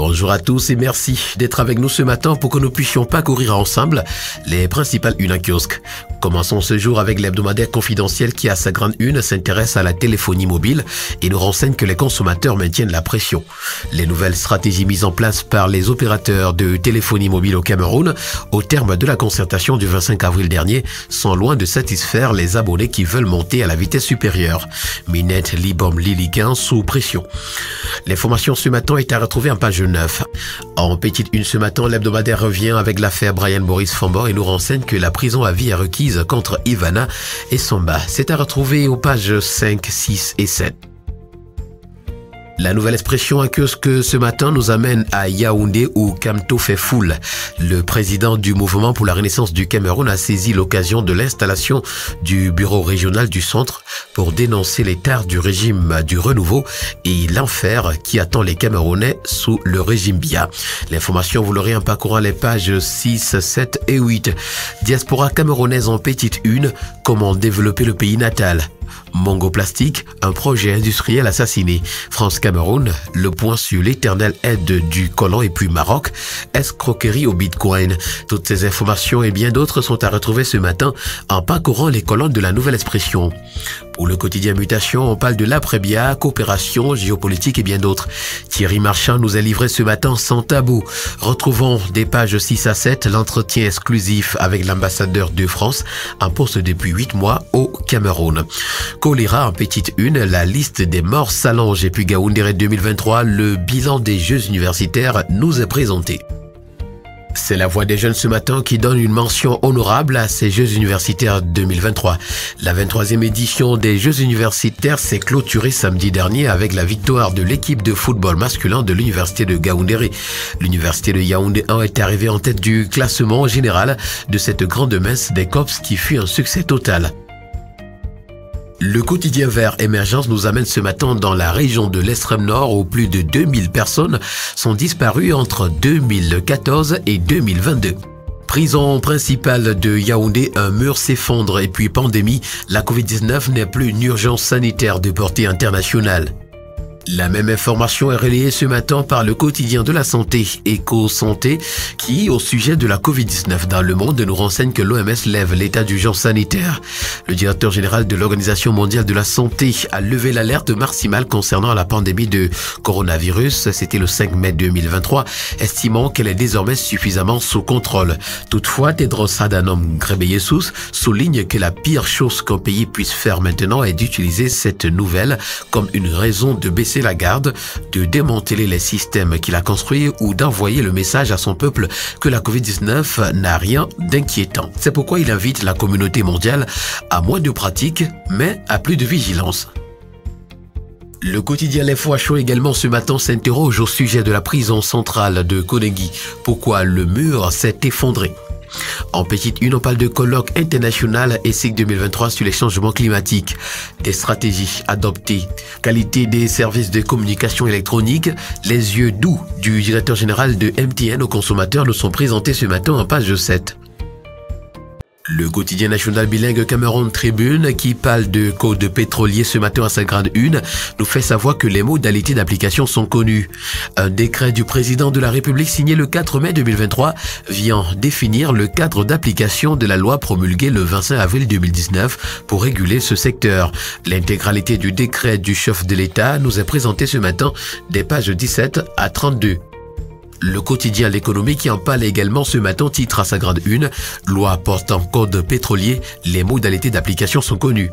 Bonjour à tous et merci d'être avec nous ce matin pour que nous puissions parcourir ensemble les principales unes en kiosque. Commençons ce jour avec l'hebdomadaire confidentiel qui à sa grande une s'intéresse à la téléphonie mobile et nous renseigne que les consommateurs maintiennent la pression. Les nouvelles stratégies mises en place par les opérateurs de téléphonie mobile au Cameroun au terme de la concertation du 25 avril dernier sont loin de satisfaire les abonnés qui veulent monter à la vitesse supérieure. Minette, Libom, Liliquin sous pression. L'information ce matin est à retrouver en page 9. En petite une ce matin, l'hebdomadaire revient avec l'affaire Brian Maurice Fambor et nous renseigne que la prison à vie est requise contre Ivana et Samba. C'est à retrouver aux pages 5, 6 et 7. La nouvelle expression en kiosque ce matin nous amène à Yaoundé où Kamto fait foule. Le président du mouvement pour la renaissance du Cameroun a saisi l'occasion de l'installation du bureau régional du centre pour dénoncer les tares du régime du renouveau et l'enfer qui attend les Camerounais sous le régime Biya. L'information vous l'aurez en parcourant les pages 6, 7 et 8. Diaspora camerounaise en petite une, comment développer le pays natal. Mongo Plastique, un projet industriel assassiné. France-Cameroun, le point sur l'éternelle aide du colon et puis Maroc, escroquerie au bitcoin. Toutes ces informations et bien d'autres sont à retrouver ce matin en parcourant les colonnes de la nouvelle expression. Pour le quotidien Mutation, on parle de l'après-Biya, coopération, géopolitique et bien d'autres. Thierry Marchand nous a livré ce matin sans tabou. Retrouvons des pages 6 à 7 l'entretien exclusif avec l'ambassadeur de France en poste depuis 8 mois au Cameroun. Choléra en petite une, la liste des morts s'allonge et puis Gaoundéré 2023, le bilan des Jeux universitaires nous est présenté. C'est la voix des jeunes ce matin qui donne une mention honorable à ces Jeux universitaires 2023. La 23e édition des Jeux universitaires s'est clôturée samedi dernier avec la victoire de l'équipe de football masculin de l'université de Gaoundéré. L'université de Yaoundé 1 est arrivée en tête du classement général de cette grande messe des COPS qui fut un succès total. Le quotidien vert Émergence nous amène ce matin dans la région de l'extrême nord où plus de 2000 personnes sont disparues entre 2014 et 2022. Prison principale de Yaoundé, un mur s'effondre et puis pandémie, la Covid-19 n'est plus une urgence sanitaire de portée internationale. La même information est relayée ce matin par le quotidien de la santé, Éco-Santé, qui, au sujet de la Covid-19 dans le monde, nous renseigne que l'OMS lève l'état d'urgence sanitaire. Le directeur général de l'Organisation mondiale de la santé a levé l'alerte maximale concernant la pandémie de coronavirus. C'était le 5 mai 2023, estimant qu'elle est désormais suffisamment sous contrôle. Toutefois, Tedros Adhanom Ghebreyesus souligne que la pire chose qu'un pays puisse faire maintenant est d'utiliser cette nouvelle comme une raison de baisser la garde, de démanteler les systèmes qu'il a construits ou d'envoyer le message à son peuple que la Covid-19 n'a rien d'inquiétant. C'est pourquoi il invite la communauté mondiale à moins de pratiques, mais à plus de vigilance. Le quotidien L'Info à chaud également ce matin s'interroge au sujet de la prison centrale de Konegi. Pourquoi le mur s'est effondré? En petite une, on parle de colloque international et cycle 2023 sur les changements climatiques, des stratégies adoptées, qualité des services de communication électronique, les yeux doux du directeur général de MTN aux consommateurs nous sont présentés ce matin en page 7. Le quotidien national bilingue Cameroun Tribune, qui parle de code pétrolier ce matin à sa grande une, nous fait savoir que les modalités d'application sont connues. Un décret du président de la République signé le 4 mai 2023 vient définir le cadre d'application de la loi promulguée le 25 avril 2019 pour réguler ce secteur. L'intégralité du décret du chef de l'État nous est présentée ce matin des pages 17 à 32. Le quotidien L'économie qui en parle également ce matin titre à sa grande une « Loi portant code pétrolier, les modalités d'application sont connues ».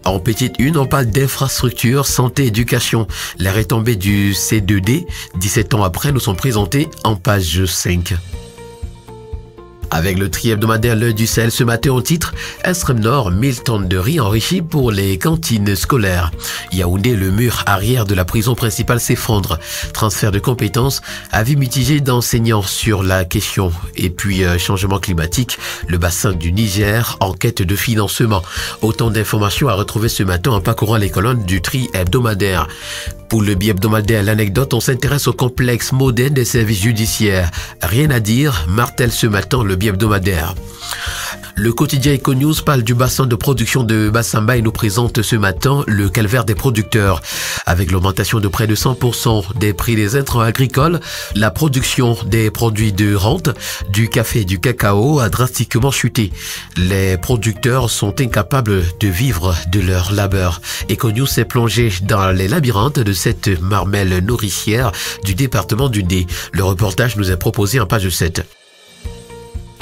En petite une, on parle d'infrastructure, santé, éducation. Les retombées du C2D, 17 ans après, nous sont présentées en page 5. Avec le tri hebdomadaire L'Œil du Sahel ce matin au titre « Extrême Nord, 1000 tonnes de riz enrichi pour les cantines scolaires ». Yaoundé, le mur arrière de la prison principale s'effondre. Transfert de compétences, avis mitigé d'enseignants sur la question. Et puis changement climatique, le bassin du Niger en quête de financement. Autant d'informations à retrouver ce matin en parcourant les colonnes du tri hebdomadaire. Pour le bi-hebdomadaire L'Anecdote, on s'intéresse au complexe moderne des services judiciaires. Rien à dire, martèle ce matin le bi-hebdomadaire. Le quotidien Econews parle du bassin de production de Bassamba et nous présente ce matin le calvaire des producteurs. Avec l'augmentation de près de 100% des prix des intrants agricoles, la production des produits de rente, du café et du cacao a drastiquement chuté. Les producteurs sont incapables de vivre de leur labeur. Econews s'est plongé dans les labyrinthes de cette marmelle nourricière du département du Dé. Le reportage nous est proposé en page 7.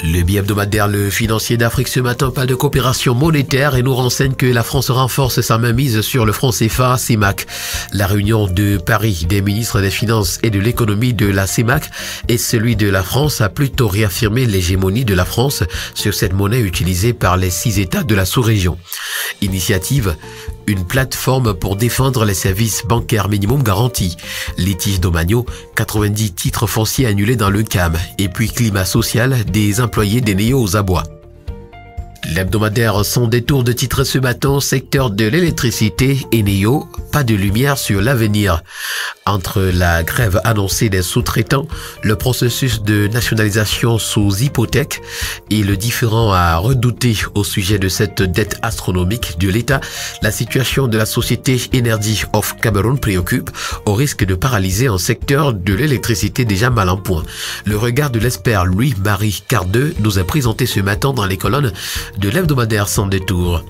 Le bi-hebdomadaire Le Financier d'Afrique ce matin parle de coopération monétaire et nous renseigne que la France renforce sa mainmise sur le franc CFA CEMAC. La réunion de Paris des ministres des Finances et de l'économie de la CEMAC et celui de la France a plutôt réaffirmé l'hégémonie de la France sur cette monnaie utilisée par les 6 États de la sous-région. Initiative, une plateforme pour défendre les services bancaires minimum garantis. Litige domaniaux, 90 titres fonciers annulés dans le CAM. Et puis climat social, des employés d'Eneo aux abois. L'hebdomadaire Son détour de titre ce matin, secteur de l'électricité, Eneo, pas de lumière sur l'avenir. Entre la grève annoncée des sous-traitants, le processus de nationalisation sous hypothèque et le différend à redouter au sujet de cette dette astronomique de l'État, la situation de la société Energy of Cameroon préoccupe au risque de paralyser un secteur de l'électricité déjà mal en point. Le regard de l'expert Louis-Marie Cardeux nous est présenté ce matin dans les colonnes de l'hebdomadaire Sans détour.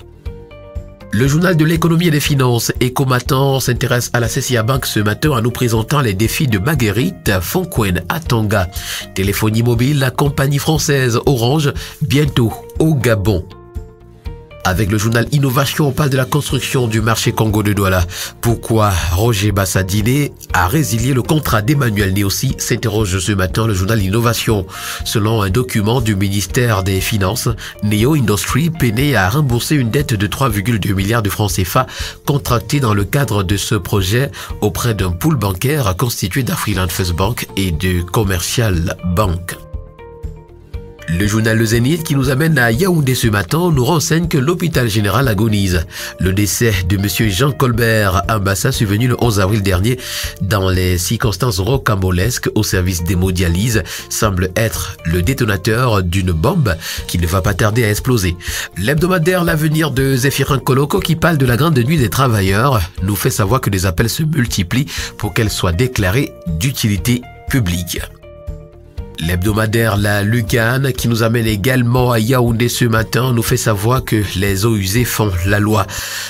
Le journal de l'économie et des finances, Ecomatin, s'intéresse à la CCA Bank ce matin en nous présentant les défis de Marguerite Fonquen à Tonga. Téléphonie mobile, la compagnie française Orange, bientôt au Gabon. Avec le journal Innovation, on parle de la construction du marché Congo de Douala. Pourquoi Roger Bassadine a résilié le contrat d'Emmanuel Néossi, s'interroge ce matin le journal Innovation. Selon un document du ministère des Finances, Neo Industry peinait à rembourser une dette de 3,2 milliards de francs CFA contractée dans le cadre de ce projet auprès d'un pool bancaire constitué d'Afriland First Bank et de Commercial Bank. Le journal Le Zénith qui nous amène à Yaoundé ce matin nous renseigne que l'hôpital général agonise. Le décès de M. Jean Colbert Ambassa survenu le 11 avril dernier dans les circonstances rocambolesques au service d'hémodialyse semble être le détonateur d'une bombe qui ne va pas tarder à exploser. L'hebdomadaire L'Avenir de Zéphirin Koloko qui parle de la grande nuit des travailleurs nous fait savoir que des appels se multiplient pour qu'elle soit déclarée d'utilité publique. L'hebdomadaire La Lucane qui nous amène également à Yaoundé ce matin nous fait savoir que les eaux usées font la loi.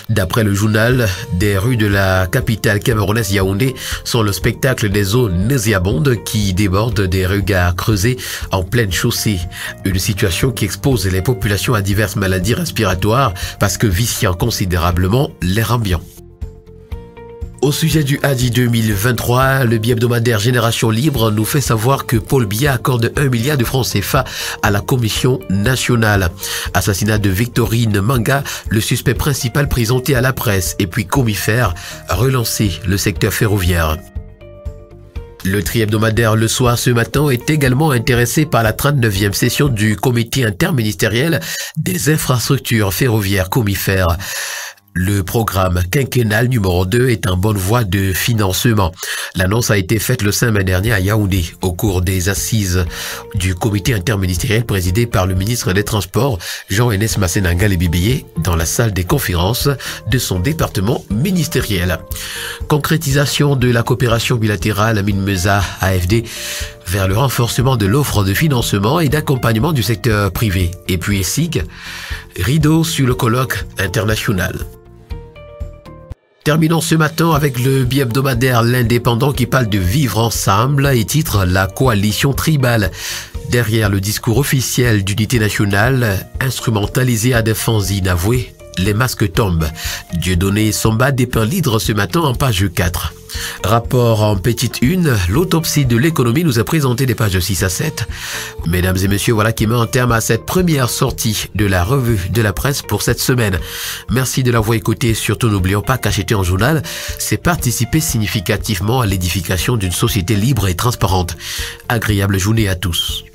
D'après le journal, des rues de la capitale camerounaise Yaoundé sont le spectacle des eaux nauséabondes qui débordent des regards creusés en pleine chaussée. Une situation qui expose les populations à diverses maladies respiratoires parce que viciant considérablement l'air ambiant. Au sujet du Hadi 2023, le bi-hebdomadaire Génération Libre nous fait savoir que Paul Biya accorde 1 milliard de francs CFA à la Commission nationale. Assassinat de Victorine Manga, le suspect principal présenté à la presse, et puis Comifère, relancer le secteur ferroviaire. Le tri-hebdomadaire Le Soir ce matin est également intéressé par la 39e session du comité interministériel des infrastructures ferroviaires Comifère. Le programme quinquennal numéro 2 est en bonne voie de financement. L'annonce a été faite le 5 mai dernier à Yaoundé au cours des assises du comité interministériel présidé par le ministre des Transports Jean-Enes Massenanga Bibié dans la salle des conférences de son département ministériel. Concrétisation de la coopération bilatérale Minmesa-AFD vers le renforcement de l'offre de financement et d'accompagnement du secteur privé. Et puis SIG, rideau sur le colloque international. Terminons ce matin avec le bi-hebdomadaire L'Indépendant qui parle de vivre ensemble et titre La coalition tribale. Derrière le discours officiel d'unité nationale, instrumentalisé à des fins inavouées, les masques tombent. Dieudonné Somba dépeint l'hydre ce matin en page 4. Rapport en petite une, l'autopsie de l'économie nous a présenté des pages 6 à 7. Mesdames et messieurs, voilà qui met un terme à cette première sortie de la revue de la presse pour cette semaine. Merci de l'avoir écouté. Surtout n'oublions pas qu'acheter un journal, c'est participer significativement à l'édification d'une société libre et transparente. Agréable journée à tous.